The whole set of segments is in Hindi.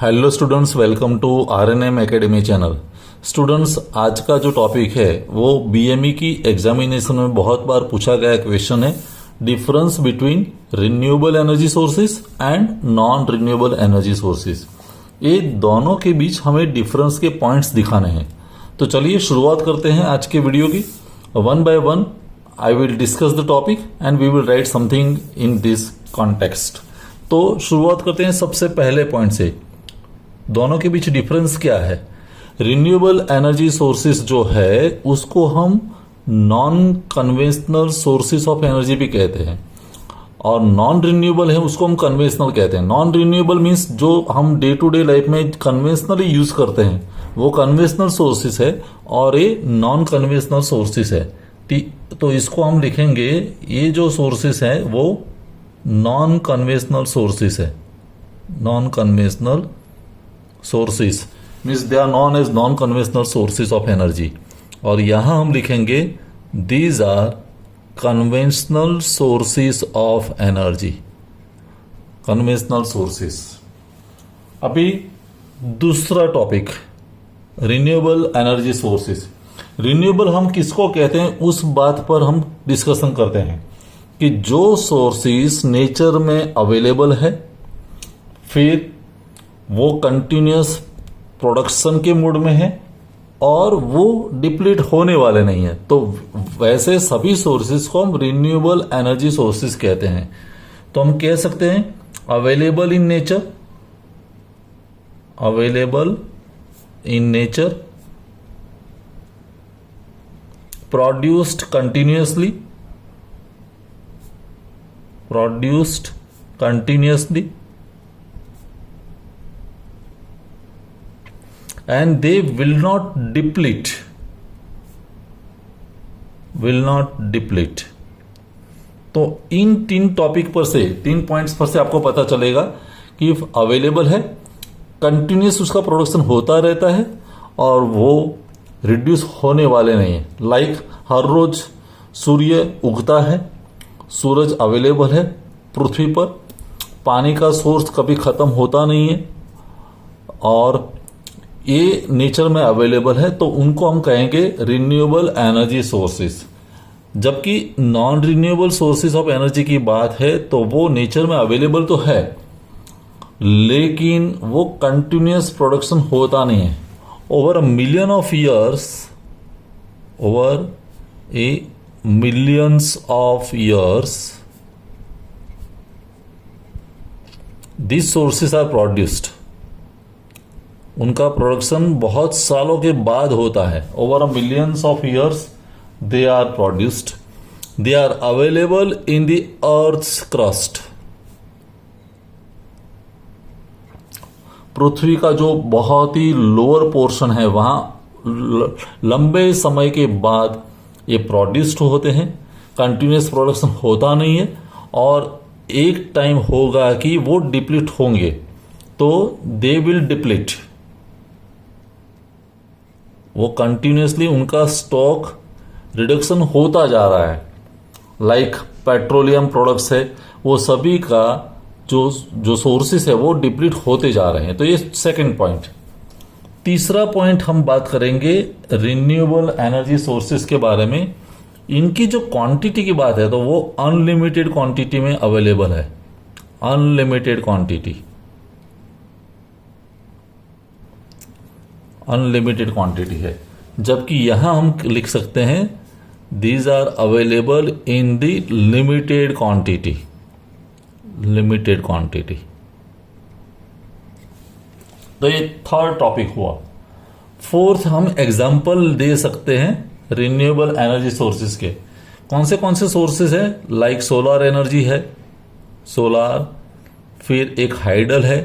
Hello students, welcome to RNM academy channel. Students, आज का जो टॉपिक है वो बीएमई की एग्जामिनेशन में बहुत बार पूछा गया क्वेश्चन है, difference between renewable energy sources and non renewable energy sources. ये दोनों के बीच हमें डिफरेंस के पॉइंट्स दिखाने हैं। तो चलिए शुरुआत करते हैं आज के वीडियो की। One by one I will discuss the topic and we will write something in this context. तो शुरुआत करते हैं सबसे पहले पॉइंट से। दोनों के बीच डिफरेंस क्या है? रिन्यूएबल एनर्जी सोर्सेज जो है उसको हम non conventional sources of energy भी कहते हैं, और नॉन रिन्यूएबल है उसको हम कन्वेंशनल कहते हैं। नॉन रिन्यूएबल मीन्स जो हम डे टू डे लाइफ में कन्वेंशनली यूज करते हैं वो कन्वेंशनल सोर्सेज है, और ये नॉन कन्वेंशनल सोर्सेज है। तो इसको हम लिखेंगे, ये जो सोर्सेज है वो नॉन कन्वेंशनल सोर्सेज है। Non conventional sources means they are non as non conventional sources of energy, और यहां हम लिखेंगे these are conventional sources of energy. Conventional sources. अभी दूसरा topic, renewable energy sources. Renewable हम किसको कहते हैं उस बात पर हम डिस्कशन करते हैं कि जो सोर्सेज नेचर में अवेलेबल है, फिर वो कंटिन्यूस प्रोडक्शन के मूड में है और वो डिप्लीट होने वाले नहीं है। तो वैसे सभी सोर्सेज को हम रिन्यूएबल एनर्जी सोर्सेज कहते हैं। तो हम कह सकते हैं available in nature, available in nature, produced continuously, produced continuously, and they will not deplete, will not deplete। तो इन तीन टॉपिक पर से, तीन पॉइंट्स पर से आपको पता चलेगा कि अवेलेबल है, कंटिन्यूस उसका प्रोडक्शन होता रहता है और वो रिड्यूस होने वाले नहीं है। लाइक हर रोज सूर्य उगता है, सूरज अवेलेबल है पृथ्वी पर, पानी का सोर्स कभी खत्म होता नहीं है और ये नेचर में अवेलेबल है, तो उनको हम कहेंगे रिन्यूएबल एनर्जी सोर्सेज। जबकि non renewable sources of energy की बात है तो वो नेचर में अवेलेबल तो है लेकिन वो कंटिन्यूस प्रोडक्शन होता नहीं है। Over a million of years, over a millions of years this sources are produced. उनका प्रोडक्शन बहुत सालों के बाद होता है। Over a millions of years they are produced, they are available in the earth's crust. पृथ्वी का जो बहुत ही लोअर पोर्शन है वहां लंबे समय के बाद ये प्रोड्यूस्ड होते हैं। कंटिन्यूस प्रोडक्शन होता नहीं है और एक टाइम होगा कि वो डिप्लीट होंगे, तो दे विल डिप्लीट। वो कंटिन्यूसली उनका स्टॉक रिडक्शन होता जा रहा है। लाइक पेट्रोलियम प्रोडक्ट्स है, वो सभी का जो सोर्सेस है वो डिप्लीट होते जा रहे हैं। तो ये सेकंड पॉइंट। तीसरा पॉइंट हम बात करेंगे रिन्यूएबल एनर्जी सोर्सेस के बारे में। इनकी जो क्वांटिटी की बात है तो वो अनलिमिटेड क्वांटिटी में अवेलेबल है, अनलिमिटेड क्वांटिटी, अनलिमिटेड क्वांटिटी है। जबकि यहां हम लिख सकते हैं these are available in the limited quantity, limited quantity. तो ये थर्ड टॉपिक हुआ। फोर्थ, हम एग्जांपल दे सकते हैं रिन्यूएबल एनर्जी सोर्सेज के। कौन से सोर्सेज है? लाइक सोलर एनर्जी है, सोलर, फिर एक हाइडल है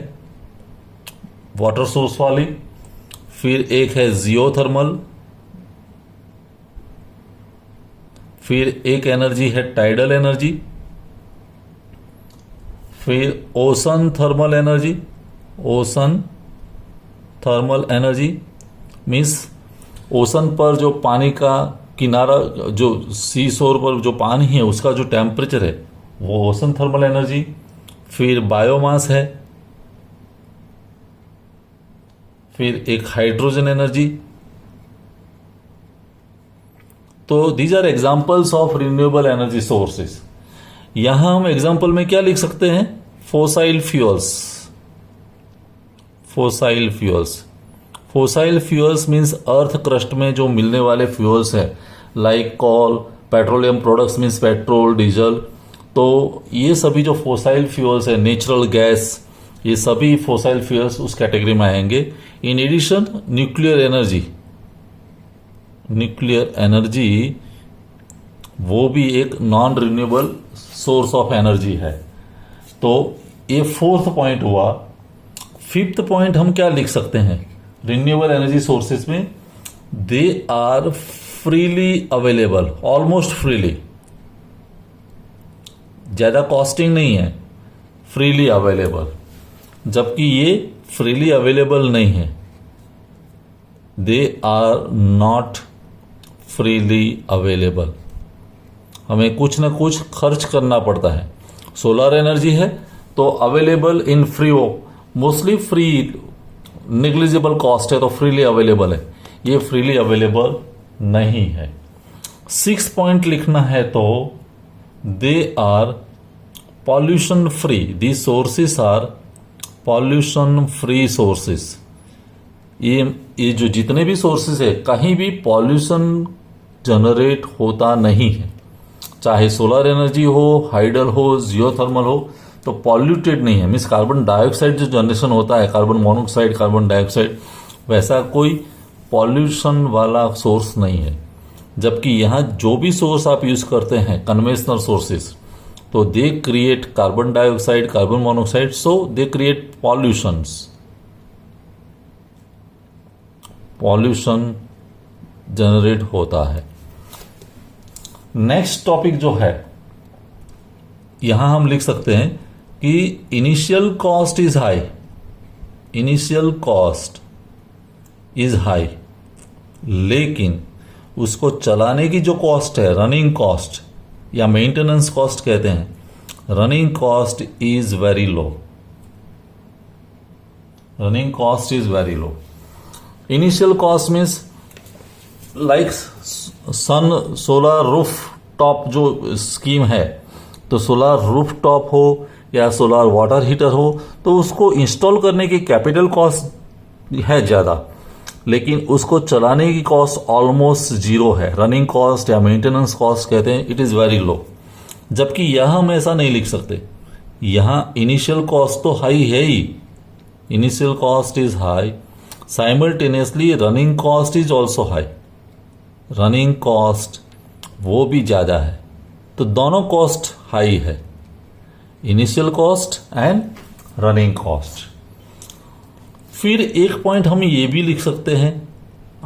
वाटर सोर्स वाली, फिर एक है जियोथर्मल, फिर एक एनर्जी है टाइडल एनर्जी, फिर ocean thermal energy. Ocean thermal energy means ocean पर जो पानी का किनारा, जो सी शोर पर जो पानी है उसका जो टेम्परेचर है वो ओशन थर्मल एनर्जी। फिर बायोमास है, फिर एक हाइड्रोजन एनर्जी। तो these are examples of renewable energy sources. यहां हम एग्जाम्पल में क्या लिख सकते हैं? Fossil fuels. Fossil fuels, fossil fuels means earth crust में जो मिलने वाले फ्यूल्स है, like coal, petroleum products means petrol, diesel. तो ये सभी जो फोसाइल फ्यूल्स है, नेचुरल गैस, ये सभी फोसाइल फ्यूल्स उस कैटेगरी में आएंगे। In addition nuclear energy, nuclear energy वो भी एक non renewable source of energy है। तो ये फोर्थ पॉइंट हुआ। फिफ्थ पॉइंट हम क्या लिख सकते हैं रिन्यूएबल एनर्जी सोर्सेस में? They are freely available, almost freely, ज्यादा कॉस्टिंग नहीं है, फ्रीली अवेलेबल। जबकि ये फ्रीली अवेलेबल नहीं है, they are not freely available, हमें कुछ ना कुछ खर्च करना पड़ता है। सोलर एनर्जी है तो available in free, mostly free, negligible cost है तो फ्रीली अवेलेबल है। ये फ्रीली अवेलेबल नहीं है। 6 पॉइंट लिखना है तो they are pollution free, the sources are pollution free sources. ये जो जितने भी सोर्सेस है कहीं भी पॉल्यूशन जनरेट होता नहीं है, चाहे सोलर एनर्जी हो, हाइडल हो, जियोथर्मल हो, तो पॉल्यूटेड नहीं है। मीन्स कार्बन डाइऑक्साइड जो जनरेशन होता है, कार्बन मोनोऑक्साइड, कार्बन डाइऑक्साइड, वैसा कोई पॉल्यूशन वाला सोर्स नहीं है। जबकि यहां जो भी सोर्स आप यूज करते हैं कन्वेंशनल सोर्सेस, तो they create carbon dioxide, carbon monoxide, so they create pollutions, pollution generate होता है। नेक्स्ट टॉपिक जो है यहां हम लिख सकते हैं कि initial cost is high, initial cost is high, लेकिन उसको चलाने की जो कॉस्ट है, रनिंग कॉस्ट या मेंटेनेंस कॉस्ट कहते हैं, running cost is very low, running cost is very low. Initial cost means like sun solar roof top जो स्कीम है, तो सोलर रूफ टॉप हो या सोलर वाटर हीटर हो, तो उसको इंस्टॉल करने की कैपिटल कॉस्ट है ज़्यादा, लेकिन उसको चलाने की कॉस्ट ऑलमोस्ट जीरो है। रनिंग कॉस्ट या मेंटेनेंस कॉस्ट कहते हैं, इट इज़ वेरी लो। जबकि यहां हम ऐसा नहीं लिख सकते, यहां इनिशियल कॉस्ट तो हाई है ही, initial cost is high, simultaneously running cost is also high, running cost वो भी ज़्यादा है। तो दोनों कॉस्ट हाई है, initial cost and running cost. फिर एक पॉइंट हम ये भी लिख सकते हैं,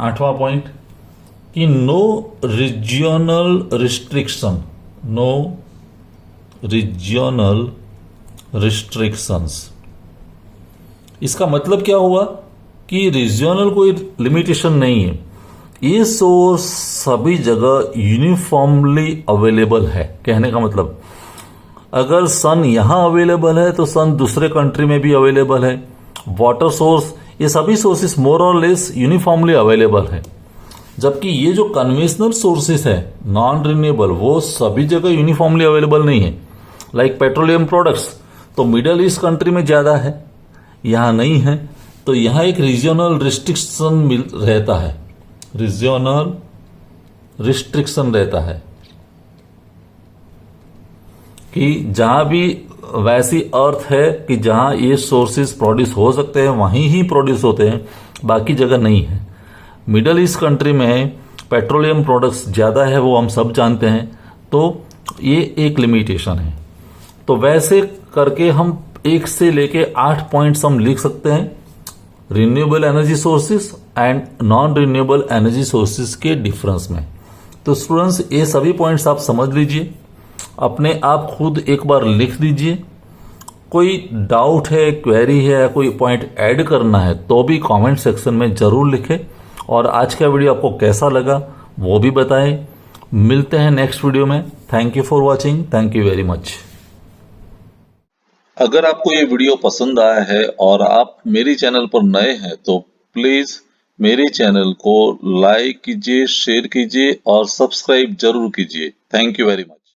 8वां पॉइंट, कि no regional restriction, no regional restrictions. इसका मतलब क्या हुआ कि रीजनल कोई लिमिटेशन नहीं है, ये सोर्स सभी जगह यूनिफॉर्मली अवेलेबल है। कहने का मतलब अगर सन यहां अवेलेबल है तो सन दूसरे कंट्री में भी अवेलेबल है। वाटर सोर्स, ये सभी सोर्सेस मोर और लेस यूनिफॉर्मली अवेलेबल है। जबकि ये जो कन्वेंशनल सोर्सेस है नॉन रिन्यूएबल, वो सभी जगह यूनिफॉर्मली अवेलेबल नहीं है। लाइक पेट्रोलियम प्रोडक्ट्स तो मिडल ईस्ट कंट्री में ज्यादा है, यहां नहीं है, तो यहां एक रीजनल रिस्ट्रिक्शन रहता है, रीजनल रिस्ट्रिक्शन रहता है कि जहां भी वैसी अर्थ है कि जहां ये सोर्सेज प्रोड्यूस हो सकते हैं वहीं ही प्रोड्यूस होते हैं, बाकी जगह नहीं है। मिडल ईस्ट कंट्री में पेट्रोलियम प्रोडक्ट्स ज़्यादा है, वो हम सब जानते हैं, तो ये एक लिमिटेशन है। तो वैसे करके हम 1 से लेके 8 पॉइंट्स हम लिख सकते हैं renewable energy sources and non renewable energy sources के डिफरेंस में। तो स्टूडेंट्स ये सभी पॉइंट्स आप समझ लीजिए, अपने आप खुद एक बार लिख दीजिए। कोई डाउट है, क्वेरी है, कोई पॉइंट ऐड करना है तो भी कमेंट सेक्शन में जरूर लिखें। और आज का वीडियो आपको कैसा लगा वो भी बताएं। मिलते हैं नेक्स्ट वीडियो में। Thank you for watching, thank you very much. अगर आपको ये वीडियो पसंद आया है और आप मेरी चैनल पर नए हैं तो प्लीज मेरे चैनल को लाइक कीजिए, शेयर कीजिए और सब्सक्राइब जरूर कीजिए। Thank you very much.